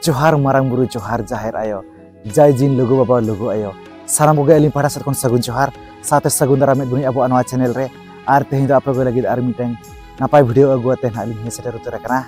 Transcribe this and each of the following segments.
जोहार मारांग बुरु जोहार जाहेर आयो जय जिन लुगु बाबा लुगु आयो साराम कोगे अलिंग पाड़ा सतकोन सगुन जोहार साथे सगुन दाराम बुनी अबो अनवा चैनल रे आर तेहिं दो आपे लगी आर मिटें नापाय वीडियो अगुआते ना अलिंग सेटर उतर कना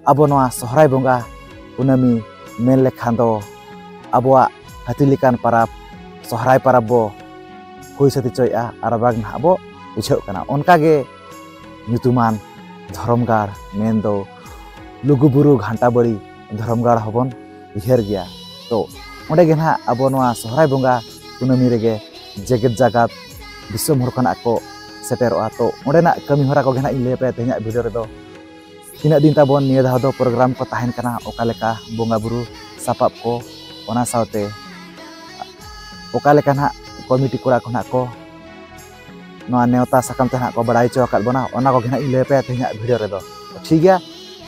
अबो नवा सोहराय बोंगा कुनामी मेन लेखान दो अबोआ हातिलिकान पाराब सोहराय पाराब बो हुई सती चोया आर बाग ना अबो बुझाव कना ओनकागे nyutuman धरमगार मेन दो लुगुबुरु घंटा बड़ी धरमगार हबन उहर गया तो ओंडे गे ना अबो नवा सोहराय बोंगा कुनामी रेगे जेगेत जागात विश्व हरखना को सेटेरोआ तो ओंडेना कमी हरा को गे ना इले पे तेहना वीडियो रे दो तीना दिन ताबन निया धाव दो प्रोग्राम को ताहेन कना ओका लेका बोंगा बुरु सापाब को ओना सावते ओका लेका ना कमिटी कोड़ा को ना को नवा नेवता साकाम ते ना को बड़ाई चो अकाल बना ओना को गे ना इले पे तेहना वीडियो रे दो ठीक गया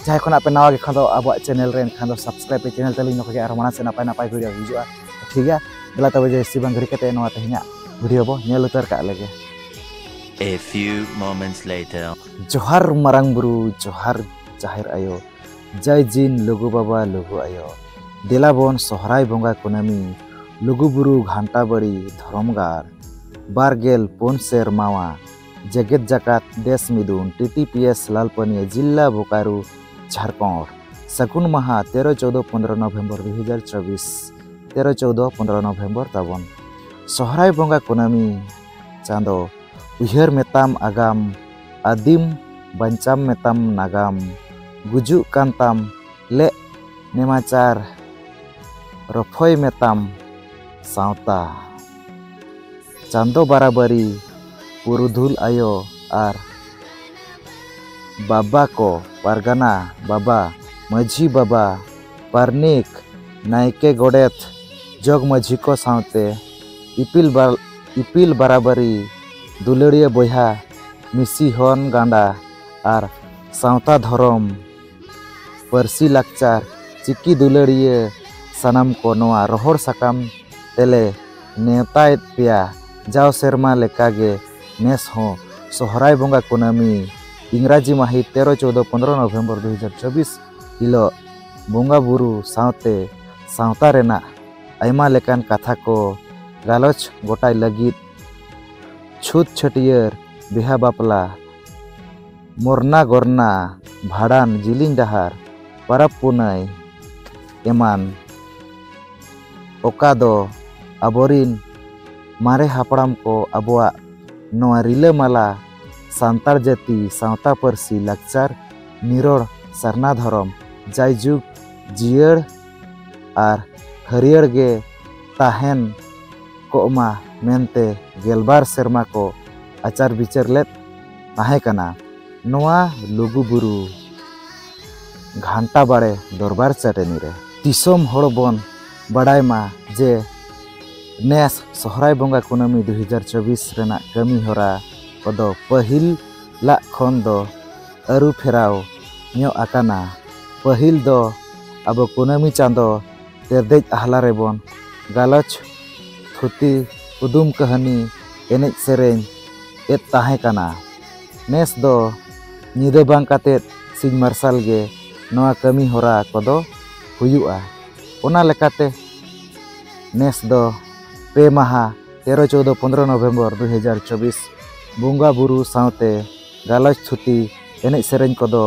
जहाँ खना पे नवा खान अब चैनल रे खान सब्सक्राइब पे चैनल तली नखगे और माना से नापाय नापाय वीडियो हिजुआ ठीक है बेला तब जे सिबां घरी कते नवा तेहना वीडियो बो नेल उतर का लगे। A few moments later. जोहार मारांग बुरु जोहार जाहिर आयो जय जिन लुगु बाबा लुगु आयो देलाबन सोहराय बोंगा कुनामी लुगु बुरु घंटा बड़ी धरमगार बारगेल पुन सेरमावा जेगेत जाकात देश मिदुन TTPS लालपनिया जिला बोकारो झारखंड सकुन माहा 13-14-15 नवंबर 2024 13-14-15 नवंबर ताबन सोहराय बोंगा कुनामी चांदो उहर मेताम आगाम आदिम बंचाम मेताम नागाम गुजु कांताम ले नेमाचार रफोय मेताम सावता चांदो बराबरी पुरुधुल आयो आर बाबा को पारगाना बाबा मझी बाबा पारनिक नायके गोडेत जग मझी को सावते इपिल बराबरी दुलड़िया बोहा मिसी हन गांडा आर सावता धरम परसी लाकचार चिकी दुलड़िया सनाम को नवा रोहर साकाम तेले नेवताय पिया जाव सेरमा लेकागे नेस हो सोहराय बोंगा कुनामी इंग्राजी माही 13-14-15 नवंबर 2024 हिलो बोंगा बुरु सावते सावता रेना आयमा लेकान कथा को गालोच गोटाय लगित छूत छटियर बिहा बापला मोरना गोरना भाड़ान जिलिंग डहार परब पुनय एमान ओका दो अबोरिन मारे हापड़ाम को अबुआ नवा रिलामाला सांतार जाति सावता परसी लाकचार निरोड़ सरना धरम जायजुग जियर आर हरियर गे ताहेन कोमा मेनते गेलबार सेरमा को आचार विचार लेत ताहे कना नवा लुगु बुरु घंटा बाड़े दरबार चाटनी रे दिसोम हड़बन बड़ाय मा जे नेस सोहराय बोंगा कुनामी 2024 रेना कमी हरा कदो पहिल ला खन दो अरु फेराव न्यो आकाना पहिल दो अब कुनामी चांदो तेरदेज आहला रेबन गालोच थुती उदुम कहानी एनेज सेरेन एत ताहे काना नेस दो निदा बांग काते सिंह मार्शल गे नवा कमी हरा कदो हुयुआ ओना लेकाते नेस दो पे माहा 13-14-15 नवंबर 2024 बोंगा बुरु सावते गालोच थुती एनेज सेरेन कदो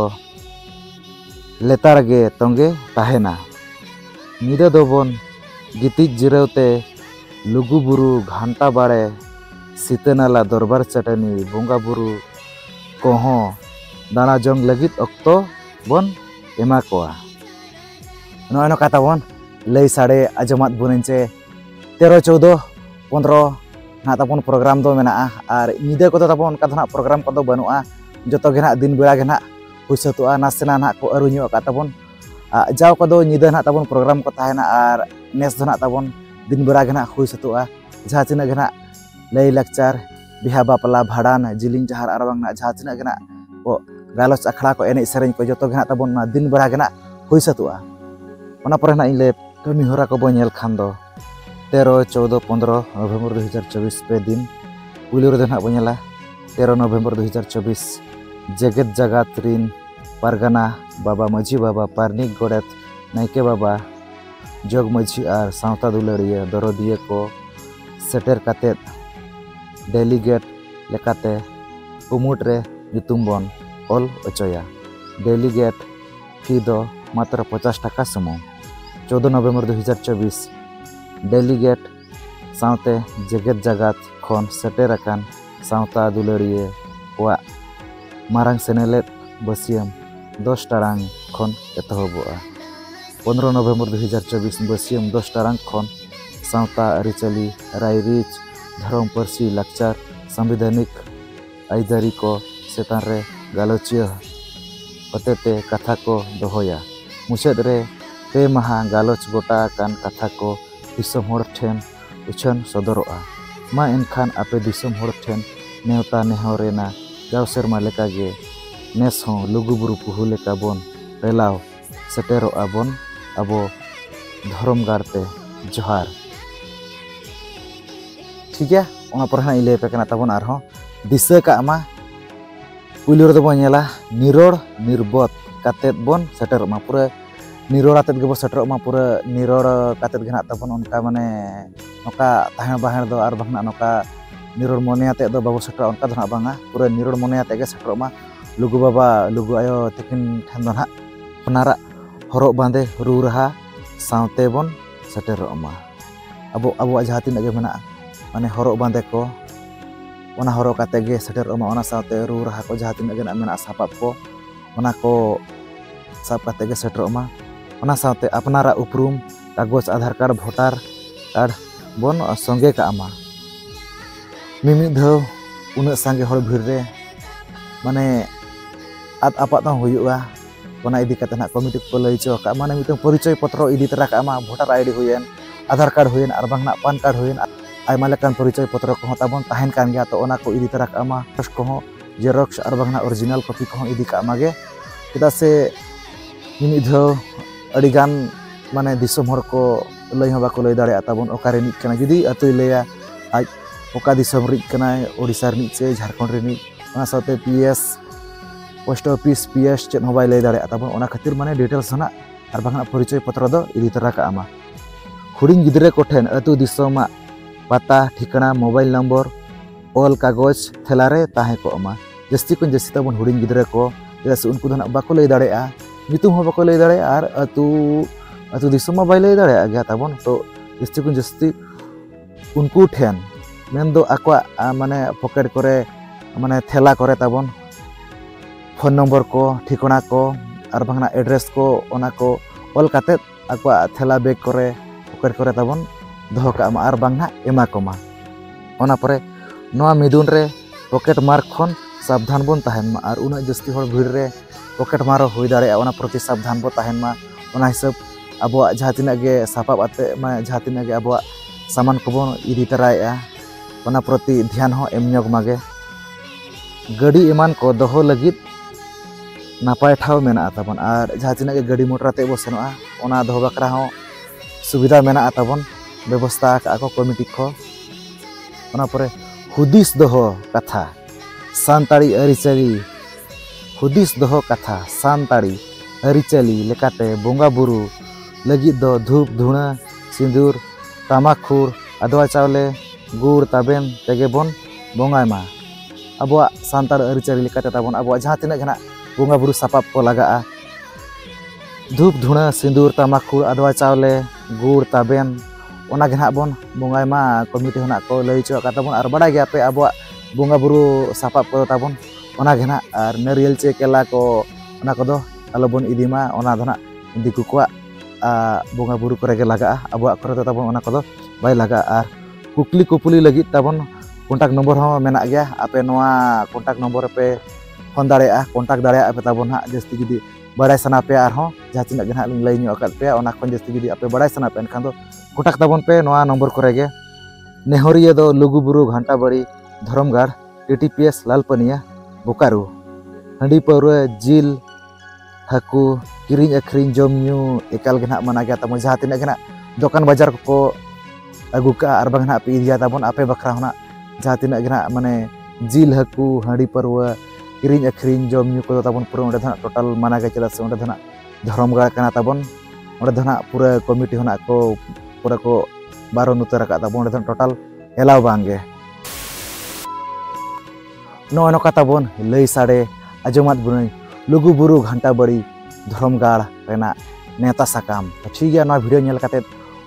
लेतार गे तंगे ताहेना निदा दोबन गितिज जिरावते लुगु बुरु घंटा बाड़े सीतनाला दरबार चाटनी बोंगा बुरु कोहो दाना जंग लगित अक्तो बन एमा कोआ नोनो कथा बन लई साड़े आजमात बुनेंचे 13-14-15 ना ताबन प्रोग्राम दो मेना और निदा को ताबन का ना प्रोग्राम को बनुआ जतो गे ना दिन बेड़ा गे ना हुसतुआ नासेना ना को अरुño का ताबन जाव को निदा ना ताबन प्रोग्राम को ताहेना और नेस दो ना ताबन दिन बेड़ा गे ना हुसतुआ जहाँ तिना गे ना लई लाकचार बिहा बापला भाड़ान जिलिंग जहार आर बांग ना जहाँ तिना गे ना को गालोच अखड़ा को एनेज सेरेñ को जतो गे ना ताबन दिन बेड़ा गे ना हुसतुआ ओना परे ना इले कमी हरा को बो नेल खान दो 13-14-15 नवंबर 2024 पे दिन पुलिर दिन हाँ बनेला 13 नवंबर 2024 जेगेत जगत रिन पारगाना बाबा मझी बाबा पारनिक गोड़ेत नायके बाबा जग मझी और सावता दुलारिया दरदिया को सेटर कातेद डेलीगेट लेकाते कुमुट रे nyutum bon ol ocoya delegate fee दो मात्र 50 टाका सुमुंग 14 नवंबर 2024 डेलीगेट सावते जगत जगत खन सेटर अकान सावता दुलारिया कोआ मारांग सेनेलेट बसियम 10 टारांग खन एतहबोआ 15 नवंबर 2024 बसियम 10 टारांग खन सावता अरिचली रायरिच धर्म परसी लाकचार संविधानिक आईदारी को सेतान रे गालोचिया होतेते कथा को दोहोया मुचाद रे पे माहा गालोच गोटा कान कथा को दिसम होड़ ठेन उछन सदरोआ मा एनखान आपे दिसम होड़ ठेन नेवता नेहरेना जाव सेरमा लेकागे नेस हो लुगुबुरु पुहु लेका बोन रेलाव सेटेरोआ बोन अबो धर्म गारते जोहार ठीक है ओना पर हां इले पे कना ताबोन आर हो दिसे का मा पुलिर दो बनेला निरोड़ निर्बोध कातेत बोन सेटर मा पूरा निरोड़ आतेत गबो सेटर मा पूरा निरोड़ कातेत गना ताबोन उनका माने नोका ताहें बाहेर दो आर बांगना नोका निरोड़ मोने आते दो बाबो सेटर उनका दो ना बांगा पूरा निरोड़ मोने आते गे सेटर मा लुगु बाबा लुगु आयो तकिन ठेन दो ना पनारा हरok बांदे रू रहा सावते बोन सेटर मा अबो जहां तिना गे मेना माने हरok बांदे को ओना हरok काते गे सेटर मा ओना सावते रू रहा को जहां तिना गे ना मेना सापाप को ओना को साप काते गे सेटर मा ओना सावते अपनारा उपरूम कागज आधार कार्ड भोटार कार्ड बोन संगे का आमा मिमि धौ उना संगे हर भीड़ रे माने आद आपात हुयुआ ओना इदी काते ना कमिटी को लई चो का माने मितंग परिचय पत्र इदी तरा का आमा भोटार आईडी हुयेन आधार कार्ड हुयेन आर बांगना पान कार्ड हुयेन आयमा लेकान परिचय पत्र को ताबोन ताहेन कान गया तो ओना को इदी तरा का आमा को जेरॉक्स आर बांगना ओरिजिनल कॉपी को इदी का आमा गे चेदा से मिमि धौ अडिगान माने दिसम हर को लई हबा को लई दाड़े ताबोन ओकारे निक कना जुदी अतुय लैया आज ओका दिसम रिक कना ओडिसा रिक से झारखंड रे निक ओना साथे पीएस पोस्ट ऑफिस पीएस चेत हबाय लई दाड़े ताबोन ओना खातिर माने डिटेल्स हना आर बांगना परिचय पत्र दो इदी तरा का आमा हुडिंग गिदरे कोठेन अतु दिसमा पता ठिकाना मोबाइल नंबर ऑल कागज थेलारे ताहे को अमा जस्ती को जस्ती ताबोन हुडिंग गिदरे को जैसे उनको धना बाको लई दाड़ेआ नितुम हो बाको लई दाड़े आर अतु दिसम मा बाय लई दाड़ेआ गया ताबोन तो जस्ती को जस्ती उनको ठेन मेन दो आको माने पॉकेट करे माने थेला करे ताबोन फोन नंबर को ठिकाना को आर बांगना एड्रेस को ओना को ऑल काते आको थेला बैग करे पॉकेट करे ताबोन दोहो का आर बांगना एमा कोमा ओना परे नोआ मिदुन रे पॉकेट मार खन सावधान बोन ताहेन मा आर उना जस्ती हर भीड़ रे पॉकेट मारो हुई दाड़े ओना प्रति सावधान बो ताहेन मा ओना हिसाब अब जहाँ तिना गे सापाब आते माने जहाँ तिना गे अब सामान को बोन इदी तराया ओना प्रति ध्यान हो एम ᱧᱚᱜ मागे गाड़ी एमान को दोहो लगित नापाय ठाव मेना ताबोन आर जहाँ तिना गे गाड़ी मोटर आते बो सेनोआ ओना दोहो बकरा हो सुविधा मेना ताबोन व्यवस्था का को कमिटी को ओना परे हुदिस दोहो कथा सानताड़ी अरिचली हुदिस दोहो कथा सानताड़ी अरिचली लेकाते बोंगा बुरु लगित दो धूप धुणा सिंदूर तामाखुर अदवा चावले गुड़ ताबेन तेगे बोन बोंगाय मा अबवा सानताड़ अरिचली लेकाते ताबोन अबवा जहाँ तिना गना बोंगा बुरु सापाप को लगाआ धूप धुणा सिंदूर तामाखुर अदवा चावले गुड़ ताबेन ओना गे हां बोन बोंगाय मा कमिटी होना को लई चो का ताबोन आर बड़ा गया पे अबवा बोंगा बुरु सापाप को ताबोन ओना गे ना आर नारियल चे केला को ओना को दो आलोबोन इदीमा ओना दना दिकु को बोंगा बुरु करे गे लगा अबवा करे ताबोन ओना को दो बाय लगा आर कुकली कुपली लगी ताबोन कॉन्टैक्ट नंबर हो मेना गया आपे नोआ कॉन्टैक्ट नंबर पे फोन दाड़ेआ कॉन्टैक्ट दाड़ेआ पे ताबोन हा जस्ती जुदी बड़ाय सना पे आर हो जहाँ तिना गे ना लई ᱧᱚᱜ अकत पे ओना खन जस्ती जुदी आपे बड़ाय सना पे एनखान दो कॉन्टैक्ट ताबोन पे नोआ नंबर करे गे नेहरिया दो लुगुबुरु घंटाबाड़ी धरमगढ़ टीटीपीएस लालपनिया बोकारो हंडी पाउरा जिल हाकू किरिंग अखरिंग जम न्यू एकाल गे ना मना गया ताबोन जहाँ तिना गे ना दुकान बाजार को अगु का आर बांग ना पे इदिया ताबोन आपे बखरा होना जहाँ तिना गे ना माने जिल हाकू हंडी पाउरा किरिंग अखरिंग जम न्यू को ताबोन पूरा ओंडे धना टोटल मना गे चला से ओंडे धना धरमगढ़ कना ताबोन ओंडे दो ना पूरा कमिटी होना को पूरा को बारन उतर का ताबो ओंडे दो टोटल एलाव बांगे नो नोका ताबोन लई साड़े आजमात बुनई लुगु बुरु घंटा बड़ी धर्मगाड़ रेना नेता साकाम तो ठीक है ना वीडियो नेल काते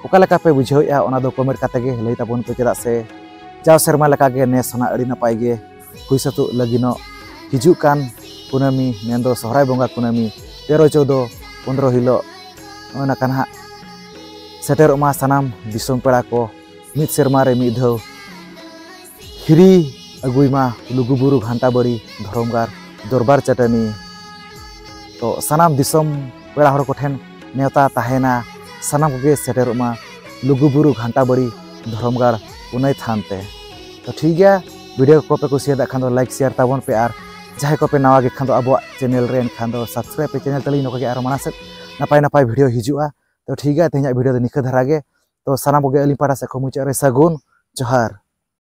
ओका लेका पे बुझावया ओना दो कमेंट काते गे लई ताबोन पे चेदा से जाव सेरमा लेका गे ने सोना अड़ी नपाय गे हुई सतु लगिनो हिजु कान कुनामी मेंदो सहराय बोंगा कुनामी 13 14 15 हिलो ओना कान्हा सेटर मा सनाम दिसोम पेड़ा को मिद सेरमा रे मिद धौ हिरी अगुइमा लुगुबुरु घंटा बड़ी धर्मगार दरबार चटनी तो सनाम दिसोम पेड़ा हड़ को ठेन नेवता ताहेना सनाम के सेटर मा लुगुबुरु घंटा बड़ी धर्मगार उनई थानते तो ठीक है वीडियो को पे कुसिया खान लाइक शेयर ताबन पे और जहाँ को पे नवा गे खान अब चैनल रे खान सब्सक्राइब पे चैनल तली नोके और माना से नपाय नपाय वीडियो हिजुआ तो ठीक है तेज वीडियो निखा धरा गे तो साना बोगे अली पाड़ा से को मुचारे सगुन जोहार।